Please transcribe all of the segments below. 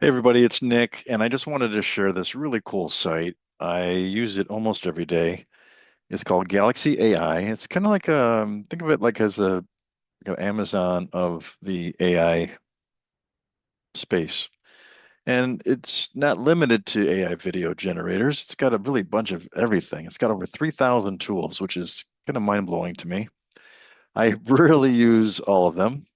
Hey everybody, it's Nick, and I just wanted to share this really cool site. I use it almost every day. It's called Galaxy AI. It's kind of like think of it like as a like an Amazon of the AI space. And it's not limited to AI video generators. It's got a really bunch of everything. It's got over 3,000 tools, which is kind of mind-blowing to me. I rarely use all of them,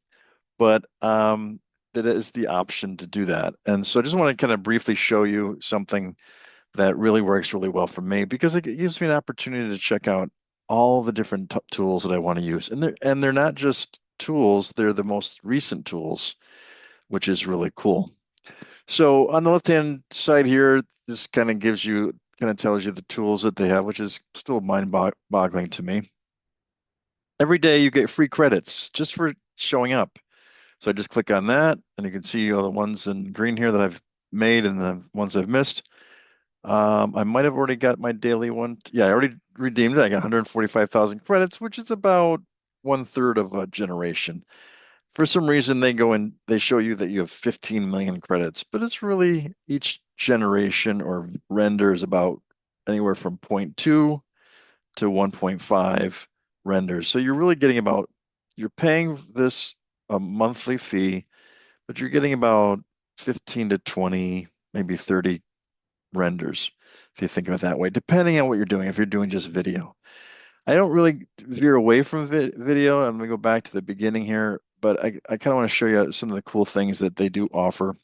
but that is the option to do that. And so I just want to kind of briefly show you something that really works really well for me because it gives me an opportunity to check out all the different t tools that I want to use. And they're not just tools, they're the most recent tools, which is really cool. So on the left-hand side here, this kind of tells you the tools that they have, which is still mind-boggling to me. Every day you get free credits just for showing up. So I just click on that, and you can see all the ones in green here that I've made and the ones I've missed. I might have already got my daily one. Yeah, I already redeemed it. I got 145,000 credits, which is about one third of a generation. For some reason, they go and they show you that you have 15 million credits, but it's really each generation or render is about anywhere from zero point 0.2 to 1.5 renders. So you're paying this a monthly fee, but you're getting about 15 to 20, maybe 30 renders, if you think of it that way, depending on what you're doing, if you're doing just video. I don't really veer away from video. I'm going to go back to the beginning here, but I kind of want to show you some of the cool things that they do offer.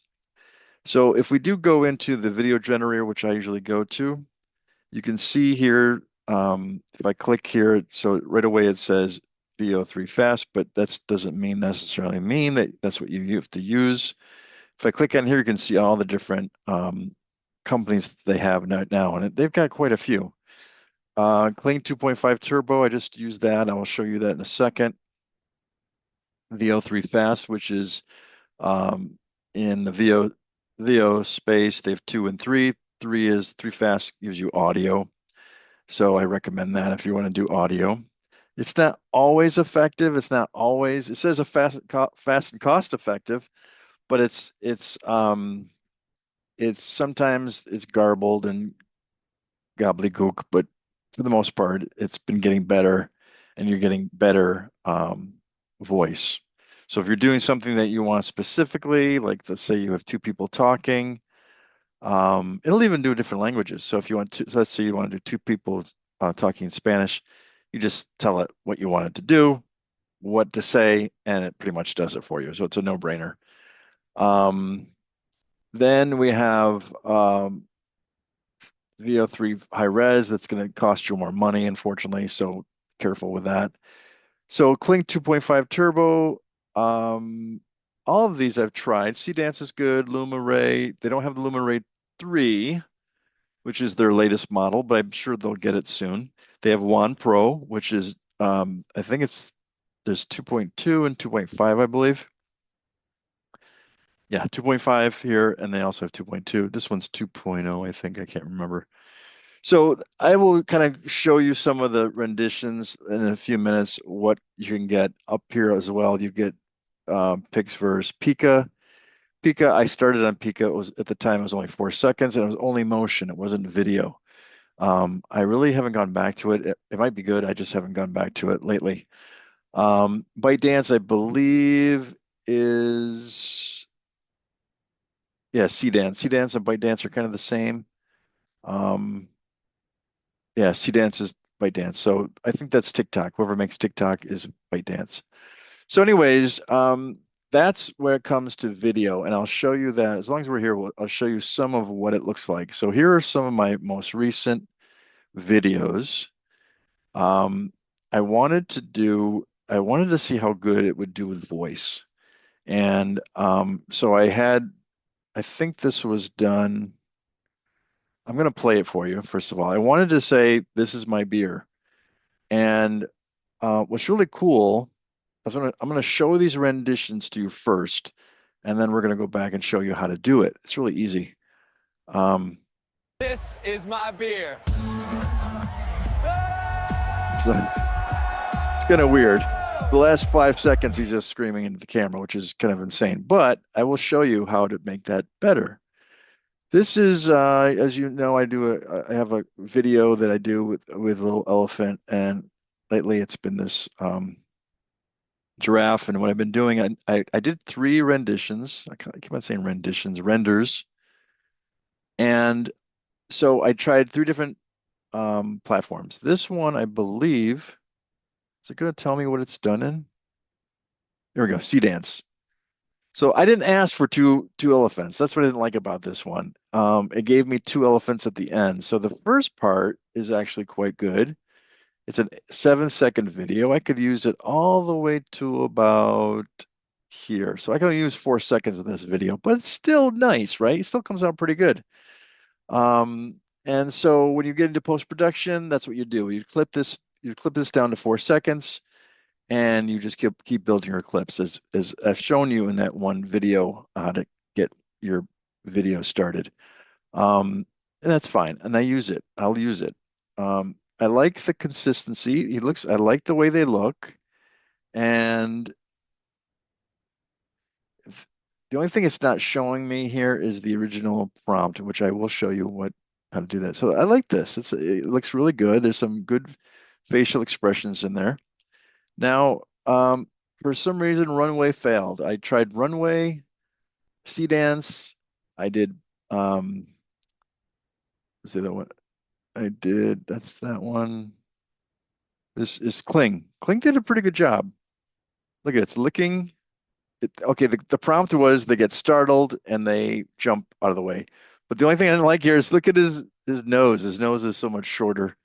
So if we do go into the video generator, which I usually go to, you can see here, if I click here, so right away it says VO3 fast, but that doesn't necessarily mean that that's what you have to use. If I click on here, you can see all the different companies that they have now, and they've got quite a few. Kling 2.5 Turbo, I just used that. I will show you that in a second. VO3 Fast, which is in the VO space. They have 2 and 3. 3 fast, gives you audio. So I recommend that if you want to do audio. It's not always effective. It's not always, it says a fast and cost effective, but it's sometimes it's garbled and gobbledygook, but for the most part, it's been getting better and you're getting better voice. So if you're doing something that you want specifically, like let's say you have two people talking, it'll even do different languages. So if you want to, so let's say you want to do two people talking in Spanish, you just tell it what you want it to do, what to say, and it pretty much does it for you. So it's a no-brainer. Um, then we have VO3 high res. That's going to cost you more money, unfortunately. So careful with that. So Kling 2.5 Turbo. Um, all of these I've tried. C-Dance is good. LumaRay. They don't have the LumaRay 3, which is their latest model, but I'm sure they'll get it soon. They have One Pro, which is I think there's 2.2 and 2.5, I believe. Yeah, 2.5 here, and they also have 2.2. This one's 2.0, I think. I can't remember. So I will kind of show you some of the renditions in a few minutes, what you can get up here as well. You get picks versus Pika. Pika, I started on Pika. It was at the time it was only 4 seconds and it was only motion. It wasn't video. I really haven't gone back to it. It might be good. I just haven't gone back to it lately. ByteDance, I believe, is yeah, C-Dance. C-Dance and ByteDance are kind of the same. Um, Yeah, C Dance is ByteDance. So I think that's TikTok. Whoever makes TikTok is ByteDance. So, anyways, that's where it comes to video, and I'll show you that. As long as we're here, I'll show you some of what it looks like. So here are some of my most recent videos. Um, I wanted to see how good it would do with voice, and so I think this was done. I'm going to play it for you, first of all. I wanted to say, this is my beer. And what's really cool, I'm gonna show these renditions to you first, and then we're gonna go back and show you how to do it. It's really easy. Um, This is my beer. so it's kind of weird. The last 5 seconds, he's just screaming into the camera, which is kind of insane. But I will show you how to make that better. This is, as you know, I have a video that I do with a little elephant, and lately it's been this giraffe. And what I've been doing, I did three renditions. I keep on saying renditions, renders, and so I tried three different platforms. This one, I believe, is it going to tell me what it's done in? There we go, Sea Dance. So I didn't ask for two elephants. That's what I didn't like about this one. It gave me two elephants at the end. So the first part is actually quite good. It's a 7 second video. I could use it all the way to about here. So I can only use 4 seconds of this video, but it's still nice, right? It still comes out pretty good. And so when you get into post-production, that's what you do. You clip this down to 4 seconds, and you just keep building your clips as I've shown you in that one video how to get your video started. And that's fine. And I use it. I'll use it. I like the consistency. I like the way they look. And the only thing it's not showing me here is the original prompt, which I will show you how to do that. So I like this. It looks really good. There's some good facial expressions in there. Now, for some reason, Runway failed. I tried Runway, Sea Dance. I did, what's the other one? That's that one. This is Kling. Kling did a pretty good job. Look at it, it's licking. Okay, the prompt was they get startled and they jump out of the way. But the only thing I didn't like here is look at his nose. His nose is so much shorter,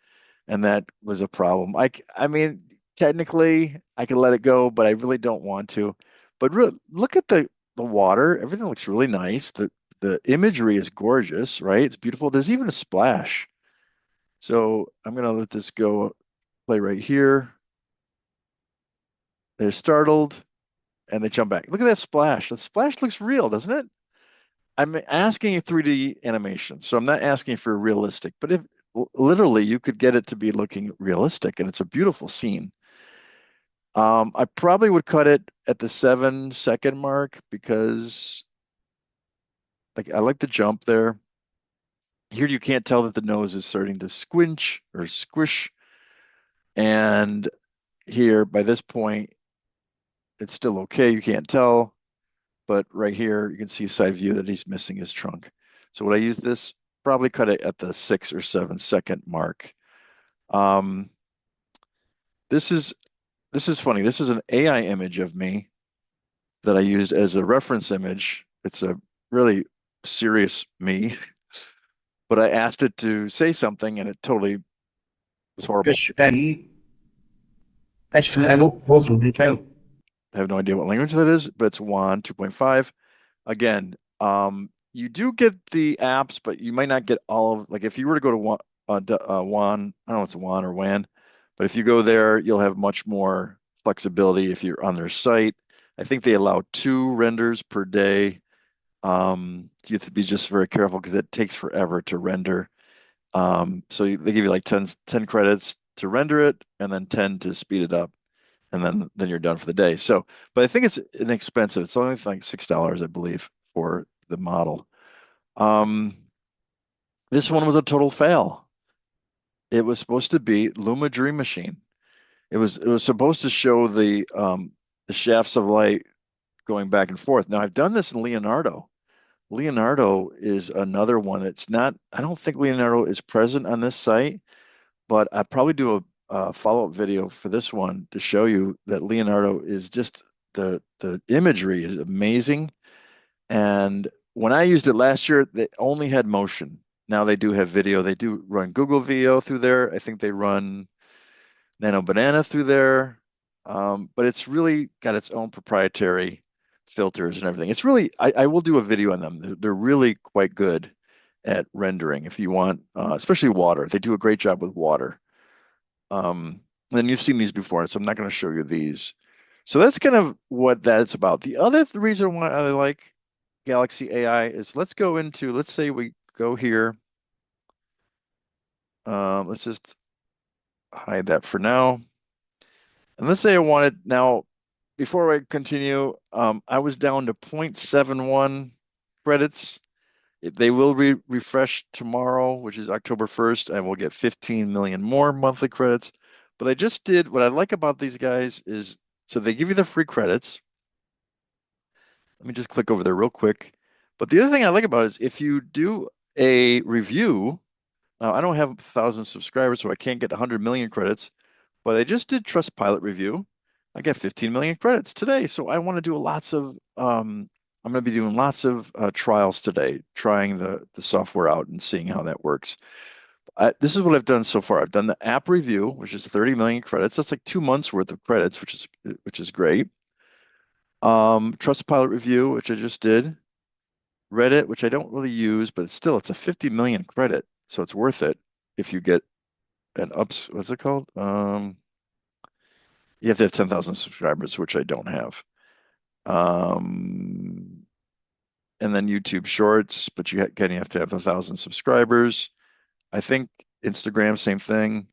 and that was a problem. I mean, technically I could let it go, but I really don't want to. But look at the water. Everything looks really nice. The imagery is gorgeous, right? It's beautiful. There's even a splash. So I'm gonna let this go play right here. They're startled and they jump back. Look at that splash. The splash looks real, doesn't it? I'm asking a 3D animation, so I'm not asking for realistic, but if literally you could get it to be looking realistic, and it's a beautiful scene. I probably would cut it at the 7 second mark because like I like the jump there. Here you can't tell that the nose is starting to squinch or squish, and here by this point it's still okay. You can't tell, but right here you can see side view that he's missing his trunk. So would I use this? Probably cut it at the 6 or 7 second mark. Um, this is this is funny. This is an AI image of me that I used as a reference image. It's a really serious me, but I asked it to say something and it totally was horrible. I have no idea what language that is, but it's WAN 2.5. Again, you do get the apps, but you might not get all of, like if you were to go to WAN, I don't know if it's WAN or WAN, but if you go there, you'll have much more flexibility if you're on their site. I think they allow two renders per day. You have to be just very careful because it takes forever to render. They give you like 10 credits to render it and then 10 to speed it up. And then you're done for the day. So, but I think it's inexpensive. It's only like $6, I believe, for the model. Um, this one was a total fail. It was supposed to be Luma Dream Machine. It was supposed to show the shafts of light going back and forth. Now I've done this in Leonardo. Leonardo is another one that's not, I don't think Leonardo is present on this site, but I probably do a follow-up video for this one to show you that Leonardo is just the imagery is amazing. And when I used it last year, they only had motion. Now they do have video. They do run Google VO through there. I think they run Nano Banana through there. But it's really got its own proprietary filters and everything. It's really, I will do a video on them. They're really quite good at rendering if you want, especially water. They do a great job with water. And you've seen these before, so I'm not going to show you these. So that's kind of what that's about. The other reason why I like Galaxy AI is let's say we go here. Let's just hide that for now. And let's say I wanted now, before I continue, I was down to 0.71 credits. They will refresh tomorrow, which is October 1st, and we'll get 15 million more monthly credits. But I just did what I like about these guys is so they give you the free credits. Let me just click over there real quick. But the other thing I like about it is if you do a review, now I don't have 1,000 subscribers, so I can't get 100 million credits, but I just did Trustpilot review. I got 15 million credits today. So I want to do I'm going to be doing lots of trials today, trying the software out and seeing how that works. This is what I've done so far. I've done the app review, which is 30 million credits. That's like 2 months worth of credits, which is great. Trustpilot review, which I just did. Reddit, which I don't really use, but it's a 50 million credit, so it's worth it if you get what's it called? You have to have 10,000 subscribers, which I don't have. Um, and then YouTube Shorts, but again, you have to have 1,000 subscribers. I think Instagram, same thing.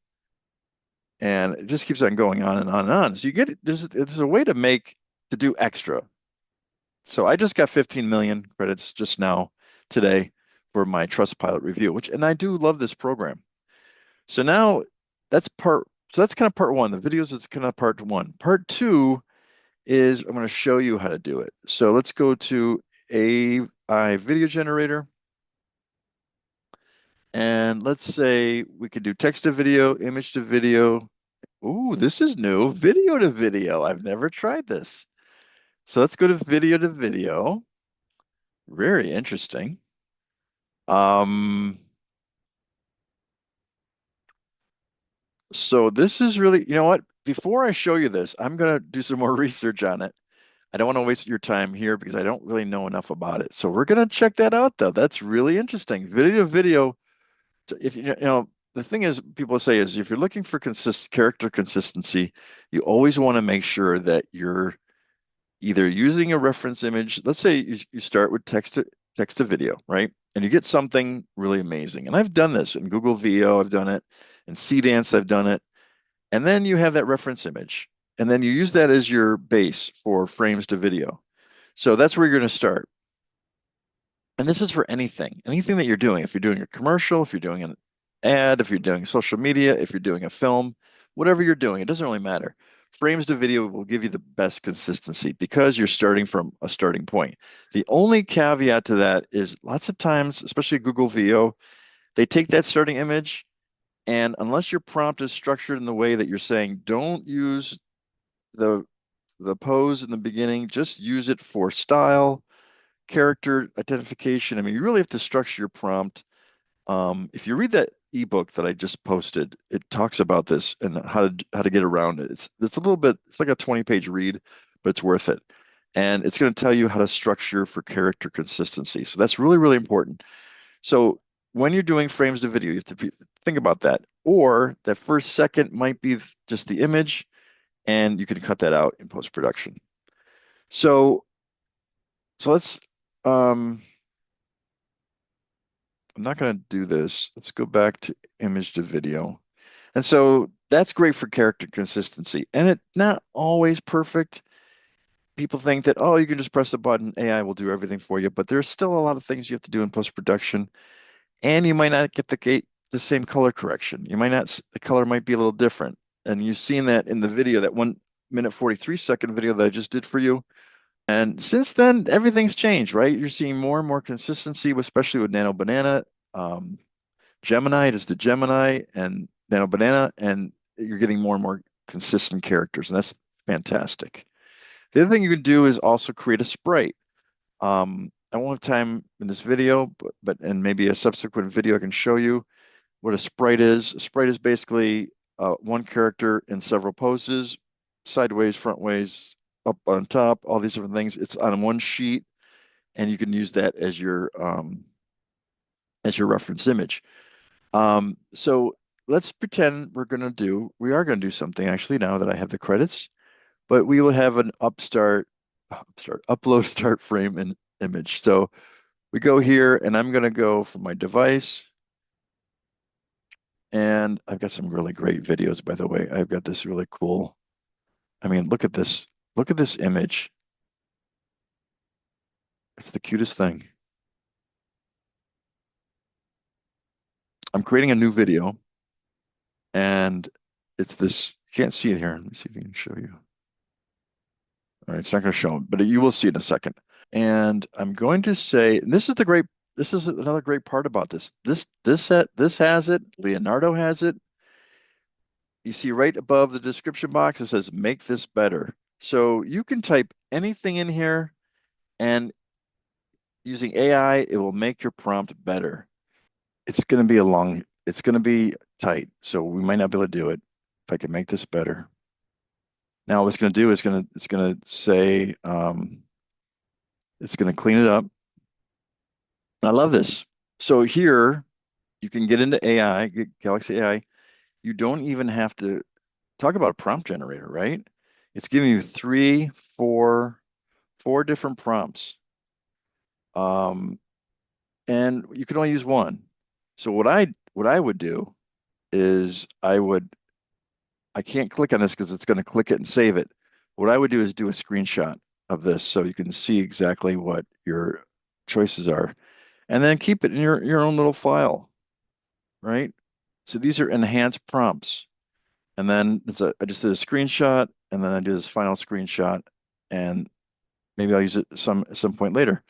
And it just keeps on going on and on and on. So there's a way to do extra. So I just got 15 million credits just now today for my Trustpilot review, and I do love this program. So now that's kind of part one. The videos is kind of part one. Part two is I'm going to show you how to do it. So let's go to AI video generator. And let's say we could do text to video, image to video. Ooh, this is new. Video to video. I've never tried this. So let's go to video. Very interesting. Um, so this is really, you know what? Before I show you this, I'm gonna do some more research on it. I don't want to waste your time here because I don't really know enough about it. So we're gonna check that out though. That's really interesting. Video to video. If the thing is, people say is if you're looking for character consistency, you always want to make sure that you're either using a reference image. Let's say you start with text to video, right? And you get something really amazing. And I've done this in Google VO, I've done it in CDance, I've done it. And then you have that reference image, and then you use that as your base for frames to video. So that's where you're going to start. And this is for anything that you're doing. If you're doing a commercial, if you're doing an ad, if you're doing social media, if you're doing a film, whatever you're doing, it doesn't really matter. Frames to video will give you the best consistency because you're starting from a starting point. The only caveat to that is lots of times, especially Google VO, they take that starting image, and unless your prompt is structured in the way that you're saying, don't use the the pose in the beginning, just use it for style, character identification. I mean, you really have to structure your prompt. If you read that ebook that I just posted, it talks about this and how to get around it. It's a little bit, it's like a 20-page read, but it's worth it. And it's going to tell you how to structure for character consistency. So that's really, really important. So when you're doing frames to video, you have to think about that. Or that first second might be just the image, and you can cut that out in post-production. So so let's um I'm not going to do this. Let's go back to image to video. And so that's great for character consistency. And it's not always perfect. People think that, oh, you can just press a button, AI will do everything for you, but there's still a lot of things you have to do in post-production. And you might not get the same color correction. You might not, the color might be a little different. And you've seen that in the video, that 1 minute 43-second video that I just did for you. And since then, everything's changed, right? You're seeing more and more consistency, especially with Nano Banana. Um, Gemini, it is the Gemini and Nano Banana, and you're getting more and more consistent characters, and that's fantastic. The other thing you can do is also create a sprite. I won't have time in this video, but in maybe a subsequent video, I can show you what a sprite is. A sprite is basically one character in several poses, sideways, front ways, up on top, all these different things. It's on one sheet, and you can use that as your reference image. So let's pretend we are going to do something actually now that I have the credits, but we will have an upload start frame and image. So we go here, and I'm going to go from my device, and I've got some really great videos, by the way. I've got this really cool I mean, look at this. Look at this image. It's the cutest thing. I'm creating a new video and it's this, you can't see it here. Let me see if I can show you. All right, it's not going to show, but you will see it in a second. And I'm going to say, and this is another great part about this. This has it. Leonardo has it. You see right above the description box, it says make this better. So you can type anything in here and using AI, it will make your prompt better. It's going to be tight. So we might not be able to do it. If I can make this better. Now what it's going to do is it's going to say, it's going to clean it up. I love this. So here you can get into AI, get Galaxy AI. You don't even have to talk about a prompt generator, right? It's giving you three, four different prompts. Um, and you can only use one. So what I would do is I can't click on this because it's going to click it and save it. What I would do is do a screenshot of this so you can see exactly what your choices are, and then keep it in your own little file, right? So these are enhanced prompts. And then I just did a screenshot and then I do this final screenshot and maybe I'll use it at some point later.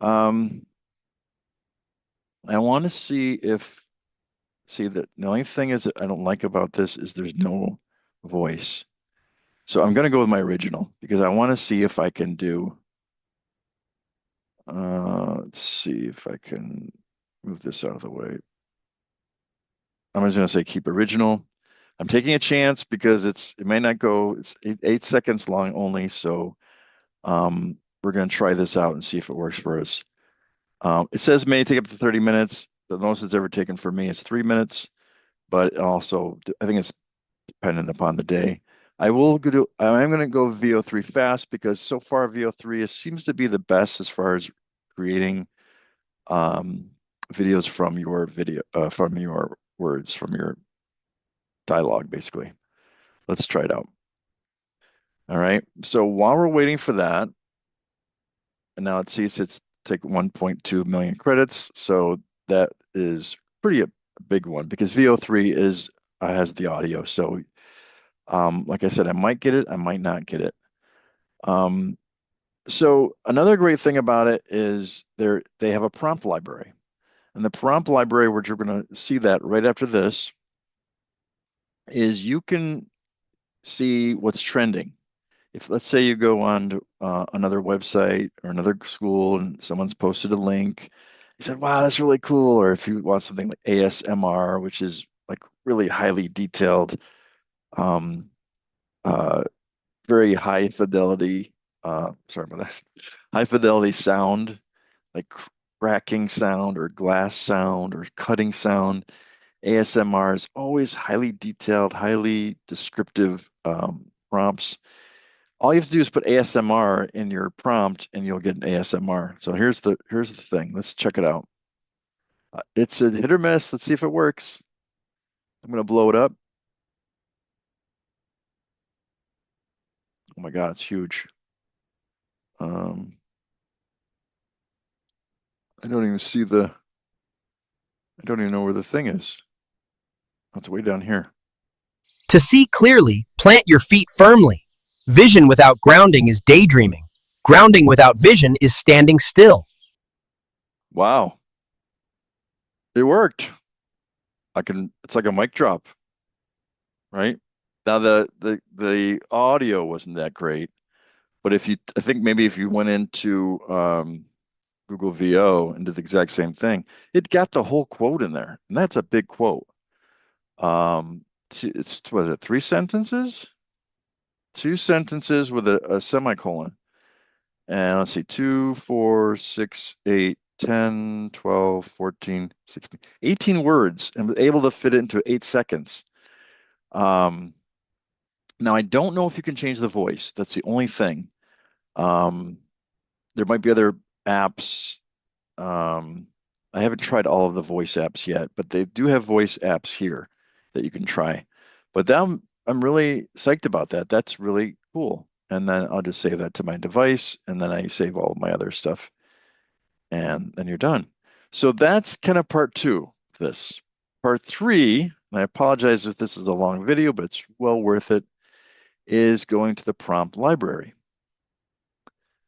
Um, I want to see that the only thing is that I don't like about this is there's no voice. So I'm going to go with my original because I want to see if I can do, let's see if I can move this out of the way. I'm just going to say keep original. I'm taking a chance because it may not go, it's 8 seconds long only. So we're going to try this out and see if it works for us. It says it may take up to 30 minutes. The most it's ever taken for me is 3 minutes, but also I think it's dependent upon the day. I'm going to go VO3 fast because so far VO3 seems to be the best as far as creating um, videos from your words, from your dialogue, basically. Let's try it out. All right. So while we're waiting for that, and now it sees it's take 1.2 million credits. So that is pretty a big one because VO3 is has the audio. So like I said, I might get it, I might not get it. Um, so another great thing about it is they have a prompt library. And the prompt library, which you're going to see that right after this, is you can see what's trending. If let's say you go on to another website or another school and someone's posted a link, you said, wow, that's really cool. Or if you want something like ASMR, which is like really highly detailed, um, uh, very high fidelity, sorry about that, high fidelity sound, like cracking sound or glass sound or cutting sound. ASMR is always highly detailed, highly descriptive prompts. All you have to do is put ASMR in your prompt and you'll get an ASMR. So here's the thing. Let's check it out. It's a hit or miss. Let's see if it works. I'm going to blow it up. Oh my God, it's huge. Um, I don't even see I don't even know where the thing is. Oh, it's way down here. To see clearly, plant your feet firmly. Vision without grounding is daydreaming. Grounding without vision is standing still. Wow, it worked. It's like a mic drop, right? Now the audio wasn't that great, but I think maybe if you went into Google VO and did the exact same thing, it got the whole quote in there, and that's a big quote. It's what is it, three sentences? Two sentences with a semicolon. And let's see, 2, 4, 6, 8, 10, 12, 14, 16, 18 words and was able to fit it into 8 seconds. Um, Now I don't know if you can change the voice. That's the only thing. Um, there might be other apps. Um, I haven't tried all of the voice apps yet, but they do have voice apps here that you can try. But I'm really psyched about that. That's really cool. And then I'll just save that to my device, and then I save all of my other stuff, and then you're done. So that's kind of part two of this. Part three, and I apologize if this is a long video, but it's well worth it, is going to the prompt library.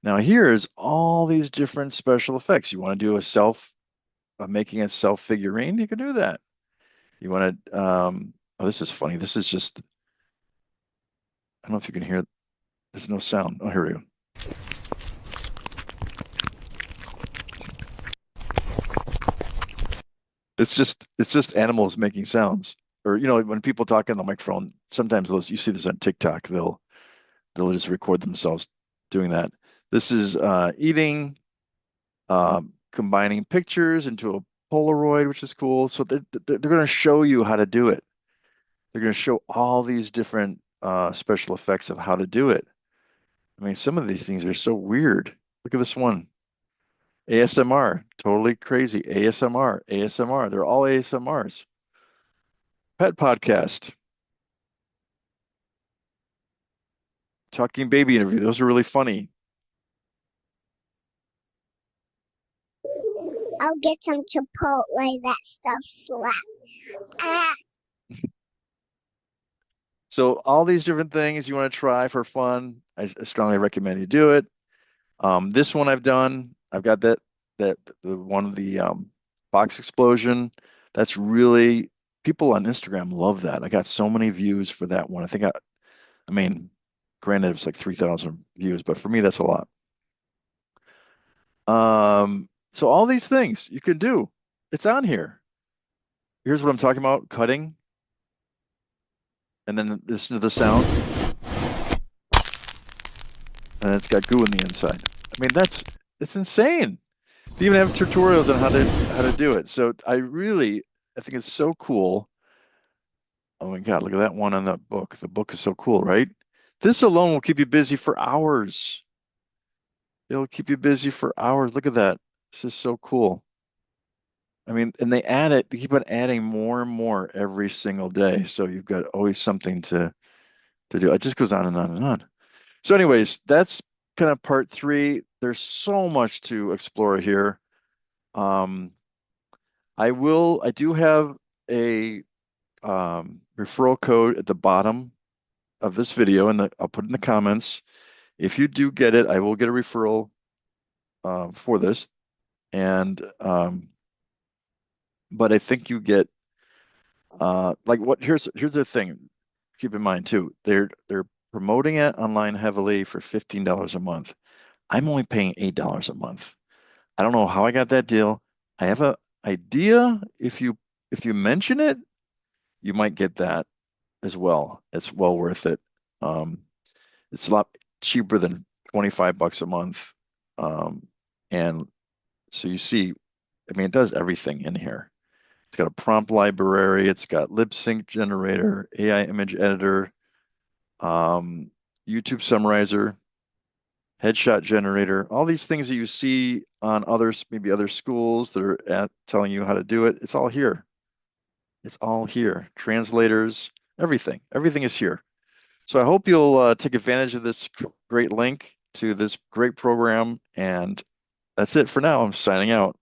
Now here's all these different special effects. You want to do a making a self figurine, you can do that. You want to, oh, this is funny. This is just, I don't know if you can hear, there's no sound. Oh, here we go. It's just animals making sounds. Or, when people talk on the microphone, sometimes you see this on TikTok, they'll just record themselves doing that. This is eating, combining pictures into a Polaroid, which is cool. So they're going to show you how to do it. They're going to show all these different special effects of how to do it. I mean, some of these things are so weird. Look at this one. ASMR, totally crazy. ASMR, ASMR. They're all ASMRs. Pet podcast, talking baby interview. Those are really funny. I'll get some Chipotle. That stuff slaps. Ah. So all these different things you want to try for fun, I strongly recommend you do it. This one I've done. I've got that the one of the box explosion. That's really people on Instagram love that. I got so many views for that one. I mean, granted it's like 3,000 views, but for me that's a lot. So all these things you can do. It's on here. Here's what I'm talking about, cutting, and then listen to the sound, and it's got goo in the inside. I mean, it's insane. They even have tutorials on how to do it. So I think it's so cool. Oh my God, look at that one on that book. The book is so cool, right? This alone will keep you busy for hours. It'll keep you busy for hours. Look at that. This is so cool. I mean, and they keep on adding more and more every single day. So you've got always something to do. It just goes on and on and on. So anyways, that's kind of part three. There's so much to explore here. Um, I do have a referral code at the bottom of this video, and I'll put in the comments. If you do get it, I will get a referral for this. And but I think you get like what here's the thing. Keep in mind too, they're promoting it online heavily for $15 a month. I'm only paying $8 a month. I don't know how I got that deal. I have a idea if you mention it, you might get that as well. It's well worth it. Um, it's a lot cheaper than 25 bucks a month. And so you see, I mean, it does everything in here. It's got a prompt library, it's got lip sync generator, AI image editor, um, YouTube summarizer, headshot generator, all these things that you see on others, maybe other schools that are telling you how to do it. It's all here. It's all here. Translators, everything. Everything is here. So I hope you'll take advantage of this great link to this great program. And that's it for now. I'm signing out.